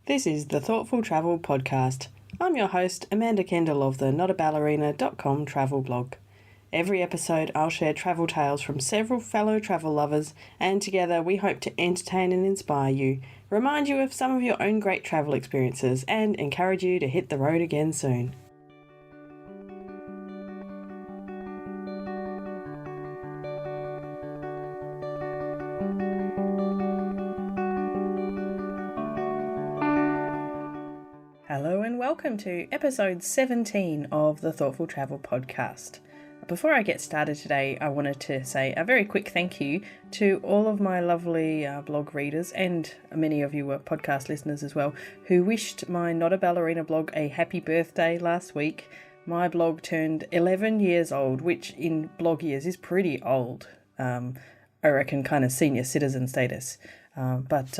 This is the Thoughtful Travel Podcast. I'm your host, Amanda Kendall of the notaballerina.com travel blog. Every episode I'll share travel tales from several fellow travel lovers, and together we hope to entertain and inspire you, remind you of some of your own great travel experiences, and encourage you to hit the road again soon. Hello and welcome to episode 17 of the Thoughtful Travel Podcast. Before I get started today, I wanted to say a very quick thank you to all of my lovely blog readers, and many of you were podcast listeners as well, who wished my Not a Ballerina blog a happy birthday last week. My blog turned 11 years old, which in blog years is pretty old. I reckon kind of senior citizen status. But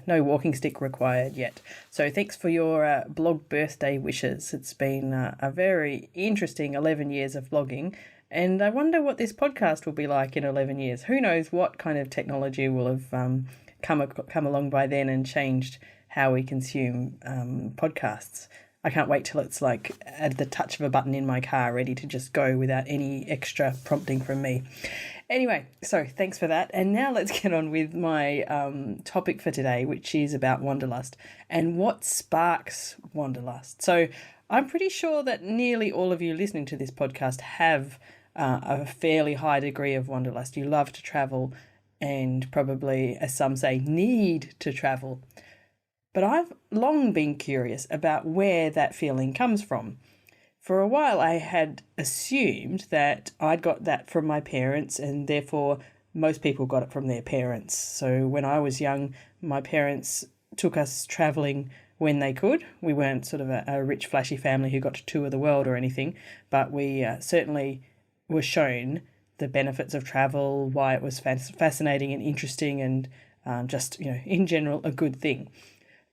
no walking stick required yet. So thanks for your blog birthday wishes. It's been a very interesting 11 years of blogging, and I wonder what this podcast will be like in 11 years. Who knows what kind of technology will have come along by then and changed how we consume podcasts. I can't wait till it's like at the touch of a button in my car, ready to just go without any extra prompting from me. Anyway, so thanks for that. And now let's get on with my topic for today, which is about Wanderlust and what sparks Wanderlust. So I'm pretty sure that nearly all of you listening to this podcast have a fairly high degree of Wanderlust. You love to travel and probably, as some say, need to travel. But I've long been curious about where that feeling comes from. For a while, I had assumed that I'd got that from my parents, and therefore most people got it from their parents. So when I was young, my parents took us travelling when they could. We weren't sort of a rich, flashy family who got to tour the world or anything, but we certainly were shown the benefits of travel, why it was fascinating and interesting, and just, in general, a good thing.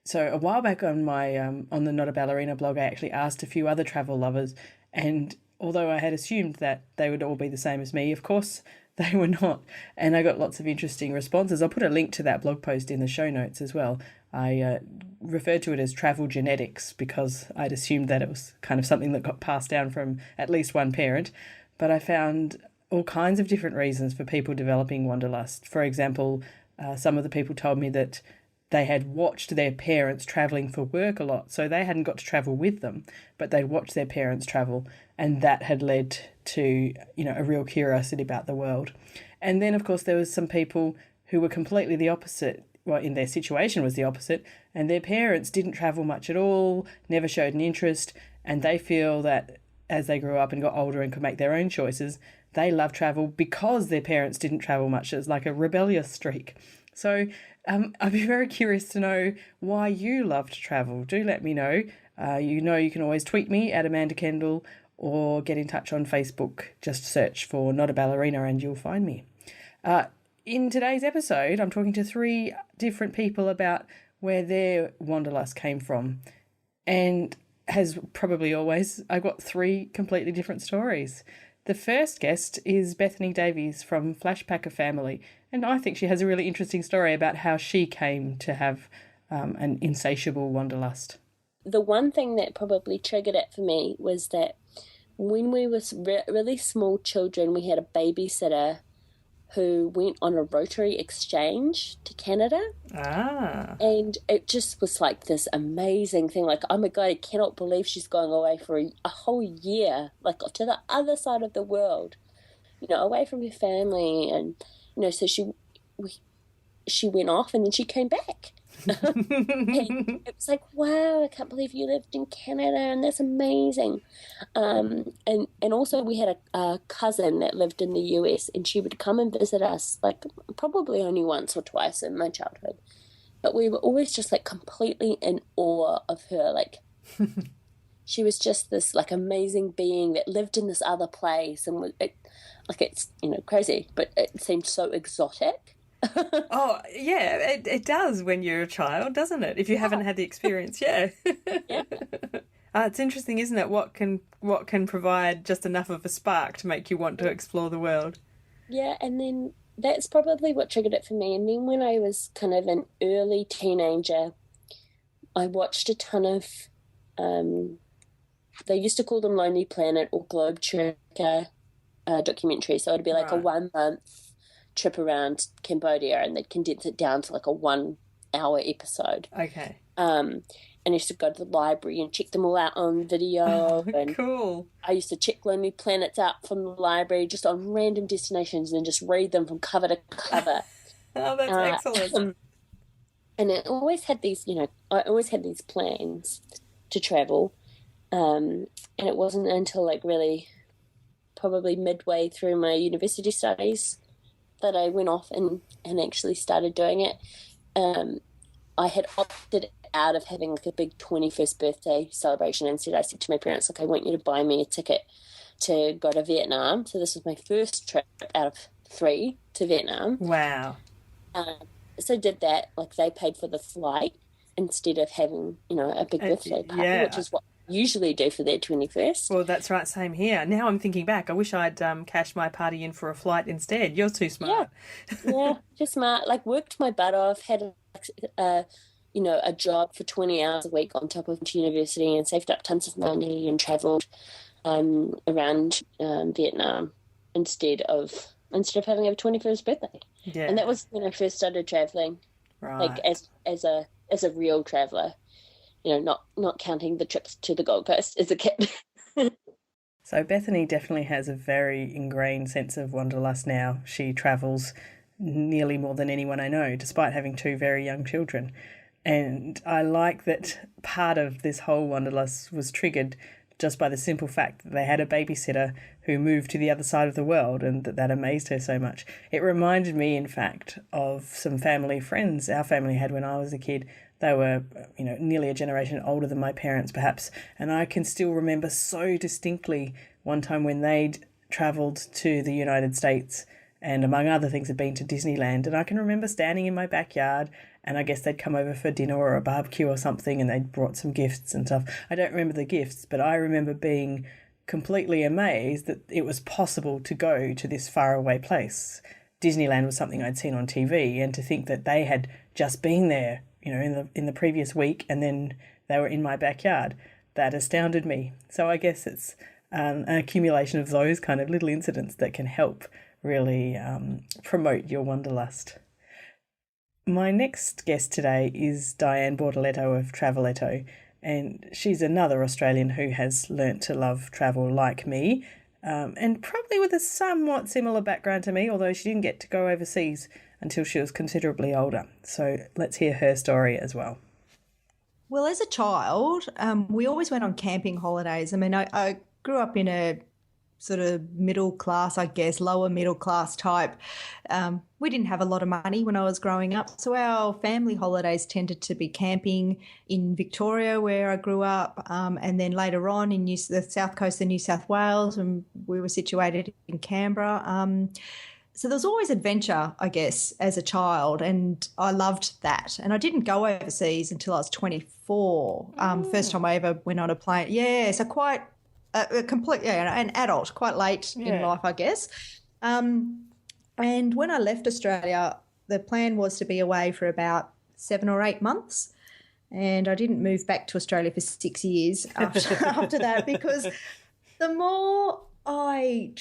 So a while back on my on the Not a Ballerina blog, I actually asked a few other travel lovers, and although I had assumed that they would all be the same as me, of course they were not, and I got lots of interesting responses. I'll put a link to that blog post in the show notes as well. I referred to it as travel genetics because I'd assumed that it was kind of something that got passed down from at least one parent, but I found all kinds of different reasons for people developing Wanderlust. For example, some of the people told me that they had watched their parents travelling for work a lot, so they hadn't got to travel with them, but they'd watched their parents travel, and that had led to, a real curiosity about the world. And then, of course, there was some people who were completely the opposite. Well, in their situation was the opposite, and their parents didn't travel much at all, never showed an interest, and they feel that as they grew up and got older and could make their own choices, they love travel because their parents didn't travel much. It's like a rebellious streak. So I'd be very curious to know why you love to travel. Do let me know. You can always tweet me at Amanda Kendall or get in touch on Facebook. Just search for Not a Ballerina and you'll find me. In today's episode, I'm talking to 3 different people about where their Wanderlust came from. And as probably always, I've got 3 completely different stories. The first guest is Bethaney Davies from Flashpacker family, and I think she has a really interesting story about how she came to have an insatiable wanderlust. The one thing that probably triggered it for me was that when we were really small children, we had a babysitter who went on a Rotary exchange to Canada. And it just was like this amazing thing. Like, oh my God, I cannot believe she's going away for a whole year, like to the other side of the world, away from her family. And, so she went off and then she came back. And it was like, wow, I can't believe you lived in Canada, and that's amazing. And also we had a cousin that lived in the US, and she would come and visit us like probably only once or twice in my childhood, but we were always just like completely in awe of her. Like she was just this like amazing being that lived in this other place, and it's crazy, but it seemed so exotic. Oh, yeah, it does when you're a child, doesn't it? If you haven't had the experience, yeah. Yeah. It's interesting, isn't it? What can provide just enough of a spark to make you want to explore the world. Yeah, and then that's probably what triggered it for me. And then when I was kind of an early teenager, I watched a ton of, they used to call them Lonely Planet or Globe Trekker documentaries. So it'd be like a 1 month trip around Cambodia, and they'd condense it down to like a 1 hour episode. Okay. And I used to go to the library and check them all out on video. Oh, and cool. I used to check Lonely Planets out from the library just on random destinations and then just read them from cover to cover. Oh, that's excellent. And I always had these, I always had these plans to travel. And it wasn't until like really probably midway through my university studies that I went off and actually started doing it. I had opted out of having like a big 21st birthday celebration. Instead, I said to my parents, like, I want you to buy me a ticket to go to Vietnam. So this was my first trip out of 3 to Vietnam. Wow. So did that. Like, they paid for the flight instead of having, a big birthday party, which is what I usually do for their 21st. Well, that's right. Same here. Now I'm thinking back. I wish I'd cashed my party in for a flight instead. You're too smart. Yeah, just smart. Like, worked my butt off, had a job for 20 hours a week on top of university, and saved up tons of money and travelled around Vietnam instead of having a 21st birthday. Yeah. And that was when I first started travelling, right. like as a real traveller, not counting the trips to the Gold Coast as a kid. So Bethaney definitely has a very ingrained sense of wanderlust now. She travels nearly more than anyone I know, despite having 2 very young children. And I like that part of this whole wanderlust was triggered just by the simple fact that they had a babysitter who moved to the other side of the world, and that amazed her so much. It reminded me, in fact, of some family friends our family had when I was a kid. They were, nearly a generation older than my parents, perhaps, and I can still remember so distinctly one time when they'd travelled to the United States and, among other things, had been to Disneyland, and I can remember standing in my backyard, and I guess they'd come over for dinner or a barbecue or something, and they'd brought some gifts and stuff. I don't remember the gifts, but I remember being completely amazed that it was possible to go to this faraway place. Disneyland was something I'd seen on TV, and to think that they had just been there, in the previous week, and then they were in my backyard, that astounded me. So I guess it's an accumulation of those kind of little incidents that can help really promote your wanderlust. My next guest today is Diane Bortoletto of Travelletto, and she's another Australian who has learnt to love travel like me, and probably with a somewhat similar background to me, although she didn't get to go overseas until she was considerably older. So let's hear her story as well. Well, as a child, we always went on camping holidays. I mean, I grew up in a sort of middle class, I guess, lower middle class type. We didn't have a lot of money when I was growing up, so our family holidays tended to be camping in Victoria, where I grew up, and then later on in the south coast of New South Wales, and we were situated in Canberra. So there was always adventure, I guess, as a child, and I loved that. And I didn't go overseas until I was 24. First time I ever went on a plane. Yeah, so quite an adult, quite late in life, I guess. And when I left Australia, the plan was to be away for about 7 or 8 months. And I didn't move back to Australia for 6 years after that, because the more I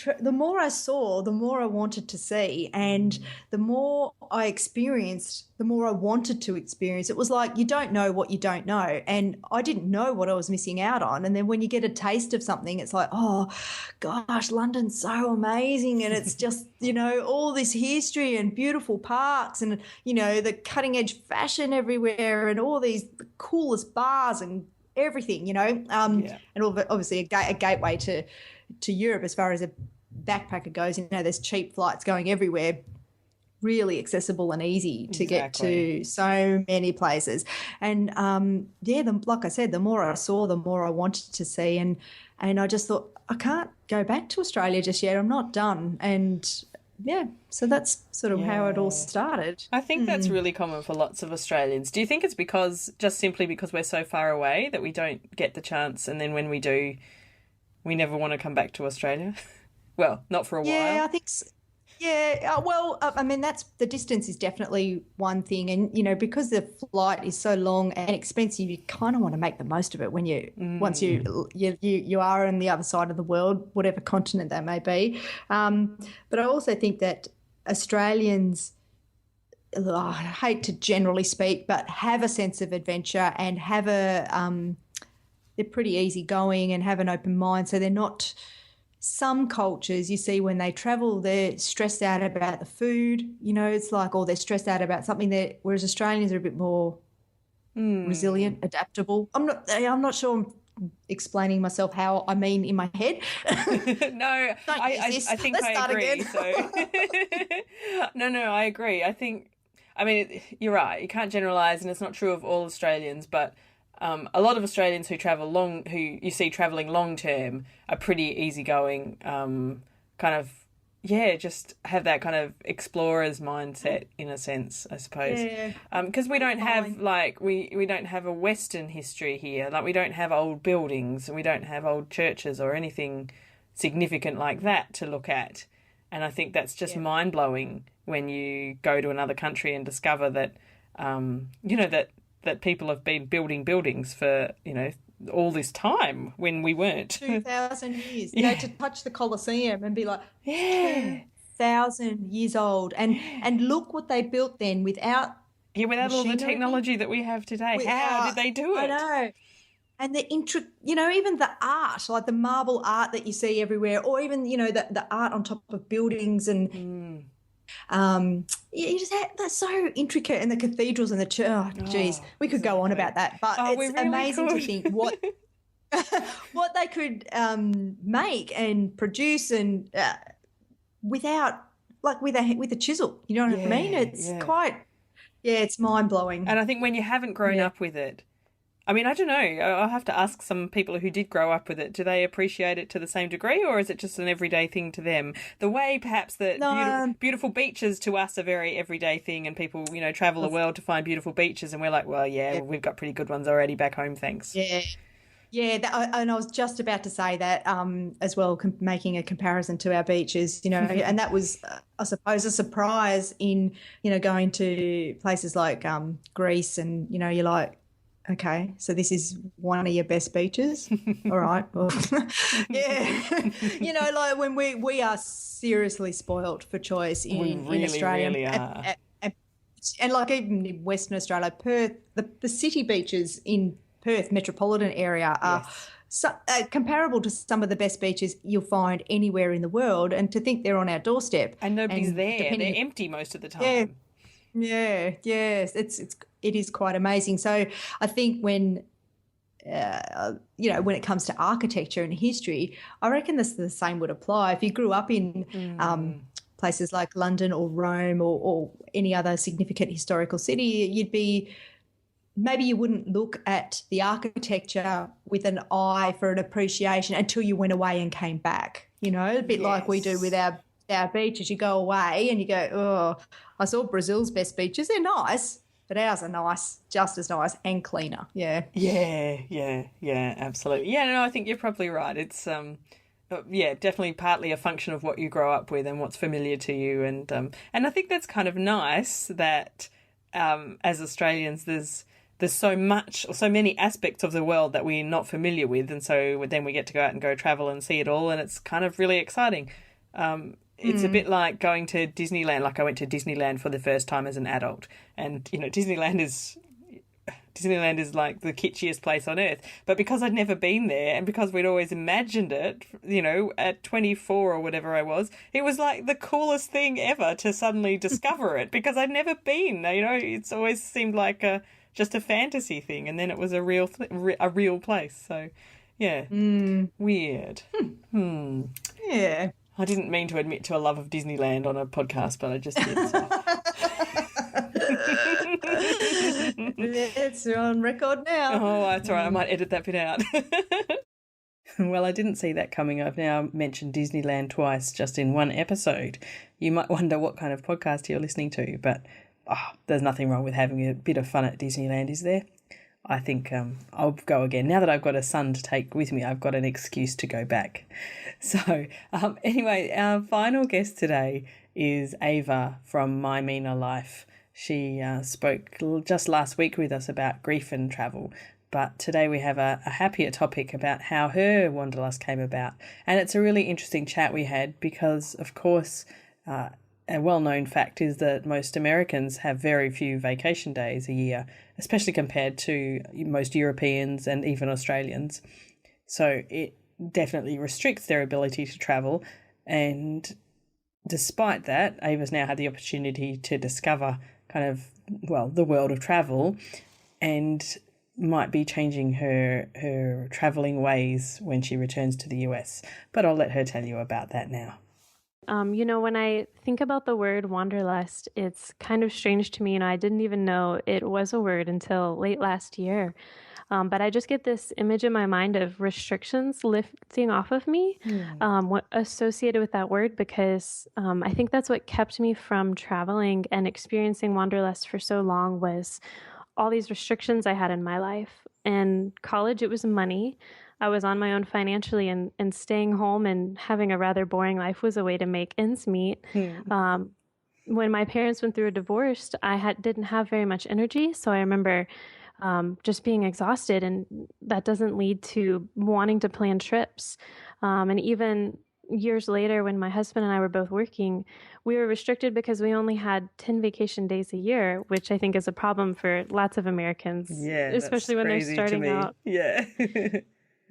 saw, the more I wanted to see, and the more I experienced, the more I wanted to experience. It was like you don't know what you don't know, and I didn't know what I was missing out on. And then when you get a taste of something, it's like, oh gosh, London's so amazing, and it's just all this history and beautiful parks, and the cutting edge fashion everywhere, and all these coolest bars and everything, and obviously a gateway to Europe as far as a backpacker goes. There's cheap flights going everywhere, really accessible and easy to get to so many places. And like I said, the more I saw, the more I wanted to see, and I just thought, I can't go back to Australia just yet. I'm not done. And so that's sort of how it all started. I think that's really common for lots of Australians. Do you think it's simply because we're so far away that we don't get the chance, and then when we do, we never want to come back to Australia? Well, not for a while. Yeah, Yeah, well, I mean, that's the distance is definitely one thing, and because the flight is so long and expensive, you kind of want to make the most of it when once you are on the other side of the world, whatever continent that may be. But I also think that Australians, I hate to generally speak, but have a sense of adventure and have they're pretty easygoing and have an open mind, so they're not. Some cultures you see when they travel, they're stressed out about the food, it's like, or they're stressed out about something whereas Australians are a bit more resilient, adaptable. I'm not sure I'm explaining myself how I mean in my head. No, I think Let's I agree. again. So no, I agree. I mean, you're right. You can't generalise, and it's not true of all Australians, but a lot of Australians who you see travelling long term are pretty easygoing, just have that kind of explorer's mindset in a sense, I suppose. Yeah. Because we don't have we don't have a Western history here. Like we don't have old buildings and we don't have old churches or anything significant like that to look at. And I think that's just mind blowing when you go to another country and discover that, that people have been building buildings for, all this time when we weren't. 2,000 years. Yeah. To touch the Colosseum and be like, yeah, 2,000 years old. And look what they built then without all the technology that we have today. How did they do it? I know. And the even the art, like the marble art that you see everywhere, or even, the art on top of buildings and you just that's so intricate, and the cathedrals and the church. Oh, geez, we could go on about that, but it's really amazing to think what they could make and produce, and without with a chisel. You know what I mean? It's quite it's mind blowing. And I think when you haven't grown up with it. I mean, I don't know. I'll have to ask some people who did grow up with it. Do they appreciate it to the same degree, or is it just an everyday thing to them? The way perhaps that beautiful beaches to us are very everyday thing, and people, travel the world to find beautiful beaches, and we're like, well, we've got pretty good ones already back home, thanks. Yeah. Yeah, and I was just about to say that as well, making a comparison to our beaches, and that was, I suppose, a surprise in, going to places like Greece, and, you're like, okay, so this is one of your best beaches. All right. Well, yeah. Like when we are seriously spoilt for choice in Australia. Really are. And like even in Western Australia, Perth, the city beaches in Perth metropolitan area are comparable to some of the best beaches you'll find anywhere in the world. And to think they're on our doorstep. And nobody's there. They're empty most of the time. Yeah. Yes. It is quite amazing. So I think when it comes to architecture and history, I reckon the same would apply. If you grew up in places like London or Rome or any other significant historical city, maybe you wouldn't look at the architecture with an eye for an appreciation until you went away and came back. A bit like we do with our beaches. You go away and you go, oh, I saw Brazil's best beaches. They're nice. But ours are nice, just as nice and cleaner. Yeah. Yeah, absolutely. Yeah, no, I think you're probably right. It's, definitely partly a function of what you grow up with and what's familiar to you. And I think that's kind of nice that as Australians there's so many aspects of the world that we're not familiar with. And so then we get to go out and go travel and see it all. And it's kind of really exciting. It's a bit like going to Disneyland. Like I went to Disneyland for the first time as an adult, and Disneyland is like the kitschiest place on earth. But because I'd never been there, and because we'd always imagined it, at 24 or whatever I was, it was like the coolest thing ever to suddenly discover it because I'd never been. It's always seemed like just a fantasy thing, and then it was a real place. So, yeah, weird. Yeah. I didn't mean to admit to a love of Disneyland on a podcast, but I just did. So. It's on record now. Oh, that's all right. I might edit that bit out. Well, I didn't see that coming. I've now mentioned Disneyland twice just in one episode. You might wonder what kind of podcast you're listening to, but there's nothing wrong with having a bit of fun at Disneyland, is there? I think I'll go again. Now that I've got a son to take with me, I've got an excuse to go back. So anyway, our final guest today is Ava from My Meena Life. She spoke just last week with us about grief and travel, but today we have a happier topic about how her Wanderlust came about. And it's a really interesting chat we had because, of course, a well-known fact is that most Americans have very few vacation days a year, especially compared to most Europeans and even Australians. So it definitely restricts their ability to travel. And despite that, Ava's now had the opportunity to discover the world of travel and might be changing her travelling ways when she returns to the US. But I'll let her tell you about that now. When I think about the word wanderlust, it's kind of strange to me. I didn't even know it was a word until late last year. But I just get this image in my mind of restrictions lifting off of me, associated with that word, because I think that's what kept me from traveling and experiencing wanderlust for so long was all these restrictions I had in my life. In college, it was money. I was on my own financially, and staying home and having a rather boring life was a way to make ends meet. When my parents went through a divorce, I didn't have very much energy. So I remember just being exhausted, and that doesn't lead to wanting to plan trips. And even years later, when my husband and I were both working, we were restricted because we only had 10 vacation days a year, which I think is a problem for lots of Americans, especially when they're starting out. Yeah.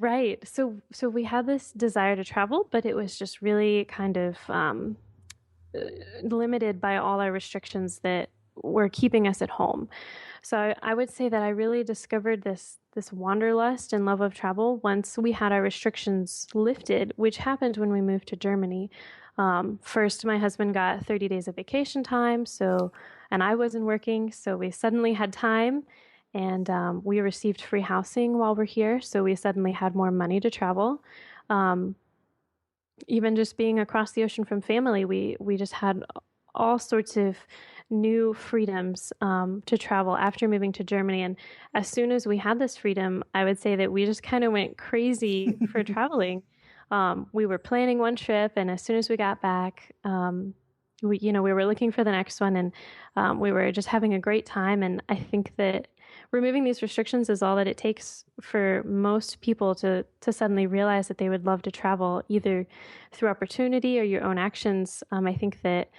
Right. So we had this desire to travel, but it was just really kind of limited by all our restrictions that were keeping us at home. So I would say that I really discovered this wanderlust and love of travel once we had our restrictions lifted, which happened when we moved to Germany. First, my husband got 30 days of vacation time, and I wasn't working, so we suddenly had time, and we received free housing while we're here, so we suddenly had more money to travel. Even just being across the ocean from family, we just had all sorts of new freedoms to travel after moving to Germany. And as soon as we had this freedom, I would say that we just kind of went crazy for traveling. We were planning one trip, and as soon as we got back, we were looking for the next one, and we were just having a great time. And I think that removing these restrictions is all that it takes for most people to suddenly realize that they would love to travel, either through opportunity or your own actions. I think that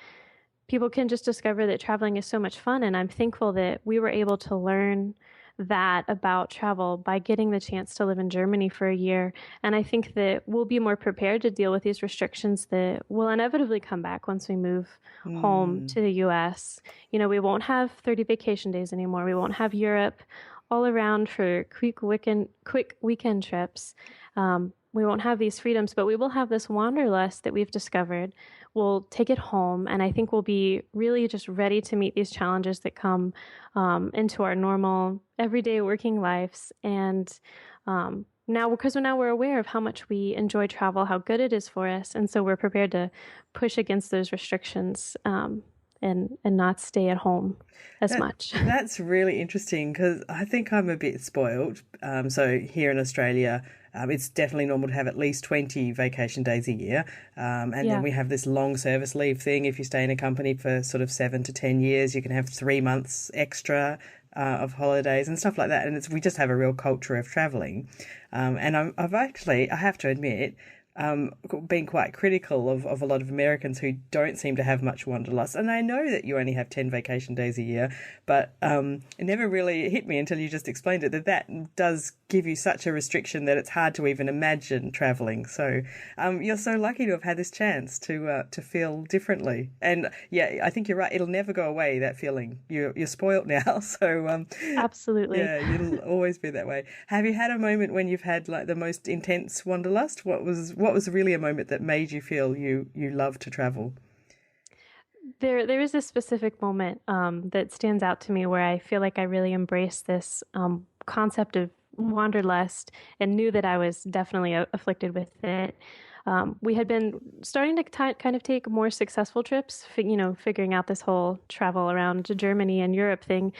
people can just discover that traveling is so much fun, and I'm thankful that we were able to learn that about travel by getting the chance to live in Germany for a year. And I think that we'll be more prepared to deal with these restrictions that will inevitably come back once we move home to the US. We won't have 30 vacation days anymore. We won't have Europe all around for quick weekend trips. We won't have these freedoms, but we will have this wanderlust that we've discovered. We'll take it home, and I think we'll be really just ready to meet these challenges that come into our normal, everyday working lives. And now we're aware of how much we enjoy travel, how good it is for us, and so we're prepared to push against those restrictions and not stay at home as much. That's really interesting because I think I'm a bit spoiled. So here in Australia, it's definitely normal to have at least 20 vacation days a year. Then we have this long service leave thing. If you stay in a company for sort of 7 to 10 years, you can have 3 months extra of holidays and stuff like that. And we just have a real culture of travelling. And I have to admit, been quite critical of a lot of Americans who don't seem to have much wanderlust. And I know that you only have 10 vacation days a year, but it never really hit me until you just explained it, that does give you such a restriction that it's hard to even imagine travelling. So you're so lucky to have had this chance to feel differently. And yeah, I think you're right. It'll never go away, that feeling. You're spoilt now. So absolutely. Yeah, it'll always be that way. Have you had a moment when you've had like the most intense wanderlust? What was really a moment that made you feel you love to travel? There is a specific moment that stands out to me where I feel like I really embraced this concept of wanderlust and knew that I was definitely afflicted with it. We had been starting to kind of take more successful trips, figuring out this whole travel around Germany and Europe thing.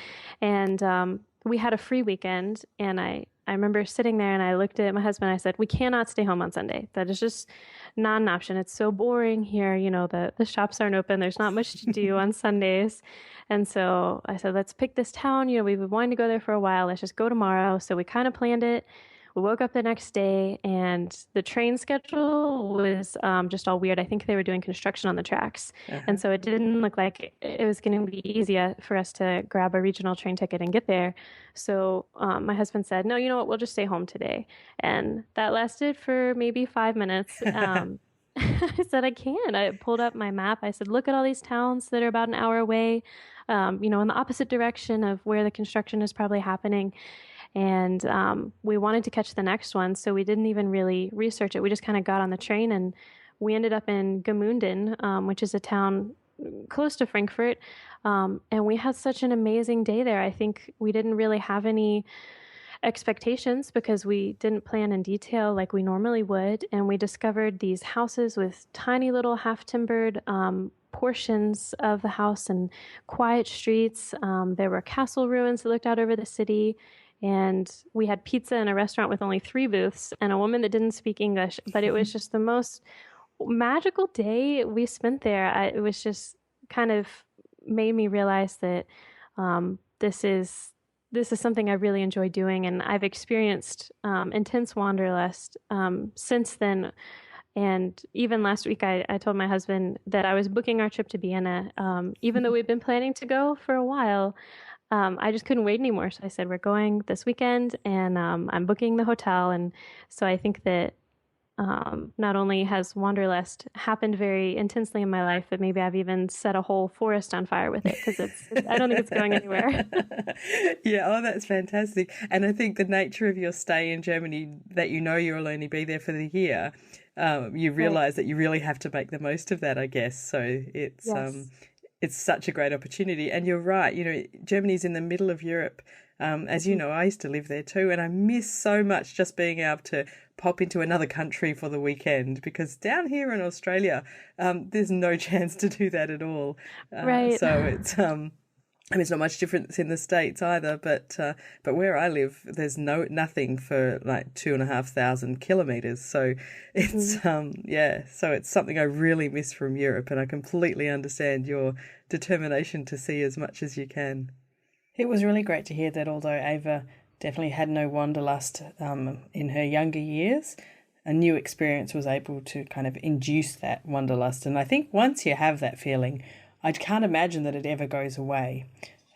And we had a free weekend, and I I remember sitting there and I looked at my husband. I said, we cannot stay home on Sunday. That is just not an option. It's so boring here. The shops aren't open. There's not much to do on Sundays. And so I said, let's pick this town. We've been wanting to go there for a while. Let's just go tomorrow. So we kind of planned it. We woke up the next day and the train schedule was just all weird. I think they were doing construction on the tracks. And so it didn't look like it was going to be easy for us to grab a regional train ticket and get there. So my husband said, no, you know what, we'll just stay home today. And that lasted for maybe 5 minutes. I said, I can't. I pulled up my map. I said, look at all these towns that are about an hour away, in the opposite direction of where the construction is probably happening. And we wanted to catch the next one, so we didn't even really research it. We just kind of got on the train, and we ended up in Gemünden, which is a town close to Frankfurt. And we had such an amazing day there. I think we didn't really have any expectations because we didn't plan in detail like we normally would. And we discovered these houses with tiny little half-timbered portions of the house and quiet streets. There were castle ruins that looked out over the city. And we had pizza in a restaurant with only 3 booths and a woman that didn't speak English. But it was just the most magical day we spent there. It was just kind of made me realize that this is something I really enjoy doing. And I've experienced intense wanderlust since then. And even last week, I told my husband that I was booking our trip to Vienna, even though we'd been planning to go for a while. I just couldn't wait anymore. So I said, we're going this weekend and I'm booking the hotel. And so I think that not only has Wanderlust happened very intensely in my life, but maybe I've even set a whole forest on fire with it because I don't think it's going anywhere. Yeah, oh, that's fantastic. And I think the nature of your stay in Germany, that you'll only be there for the year, you realise that you really have to make the most of that, I guess. So it's... Yes. It's such a great opportunity. And you're right, Germany's in the middle of Europe. As you know, I used to live there too, and I miss so much just being able to pop into another country for the weekend, because down here in Australia, there's no chance to do that at all. Right. So it's... it's not much difference in the States either, but where I live, there's nothing for like 2,500 kilometres. So it's so it's something I really miss from Europe, and I completely understand your determination to see as much as you can. It was really great to hear that although Ava definitely had no wanderlust in her younger years, a new experience was able to kind of induce that wanderlust. And I think once you have that feeling, I can't imagine that it ever goes away.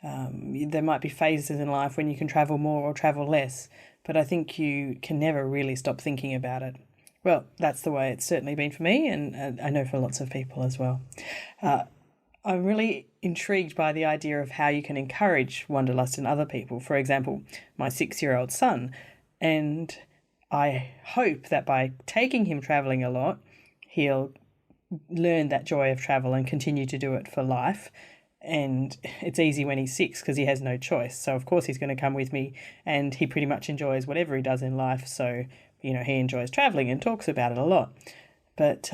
There might be phases in life when you can travel more or travel less, but I think you can never really stop thinking about it. Well, that's the way it's certainly been for me, and I know for lots of people as well. I'm really intrigued by the idea of how you can encourage wanderlust in other people. For example, my 6-year-old son, and I hope that by taking him travelling a lot, he'll learn that joy of travel and continue to do it for life. And it's easy when he's 6 because he has no choice. So of course he's going to come with me, and he pretty much enjoys whatever he does in life. So, he enjoys traveling and talks about it a lot. But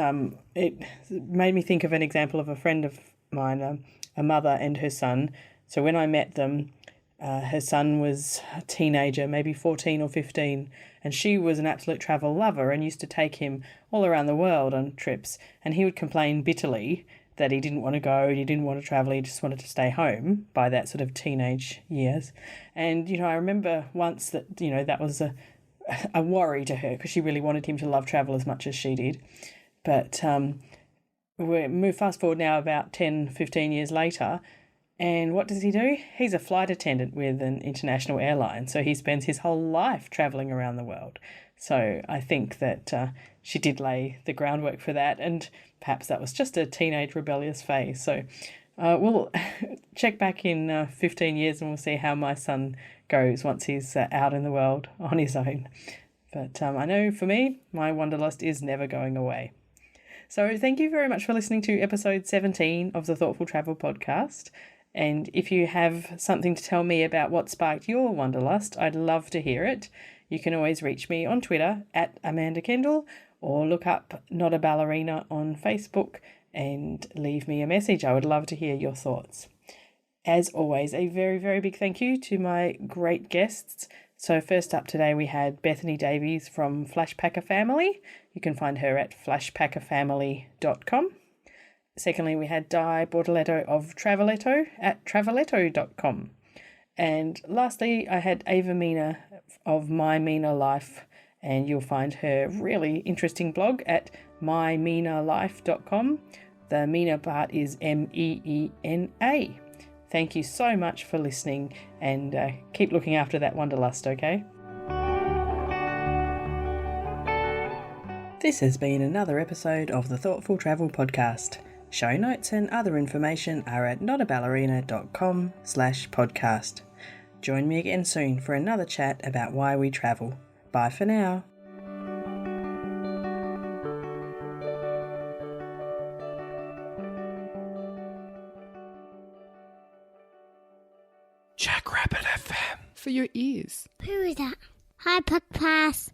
it made me think of an example of a friend of mine, a mother and her son. So when I met them, her son was a teenager, maybe 14 or 15, and she was an absolute travel lover and used to take him all around the world on trips. And he would complain bitterly that he didn't want to go, he didn't want to travel, he just wanted to stay home by that sort of teenage years. And, I remember once that, that was a worry to her because she really wanted him to love travel as much as she did. But we fast forward now about 10, 15 years later, and what does he do? He's a flight attendant with an international airline, so he spends his whole life travelling around the world. So I think that she did lay the groundwork for that, and perhaps that was just a teenage rebellious phase. So we'll check back in 15 years and we'll see how my son goes once he's out in the world on his own. But I know for me, my wanderlust is never going away. So thank you very much for listening to episode 17 of the Thoughtful Travel podcast. And if you have something to tell me about what sparked your wanderlust, I'd love to hear it. You can always reach me on Twitter at Amanda Kendall, or look up Not a Ballerina on Facebook and leave me a message. I would love to hear your thoughts. As always, a very, very big thank you to my great guests. So first up today we had Bethaney Davies from Flashpacker Family. You can find her at flashpackerfamily.com. Secondly, we had Diane Bortoletto of Travelletto at travelletto.com. And lastly, I had Meena of My Meena Life, and you'll find her really interesting blog at mymeenalife.com. The Meena part is Meena. Thank you so much for listening, and keep looking after that Wanderlust, okay? This has been another episode of the Thoughtful Travel Podcast. Show notes and other information are at notaballerina.com/podcast. Join me again soon for another chat about why we travel. Bye for now. Jackrabbit FM for your ears. Who is that? Hi, Podcast.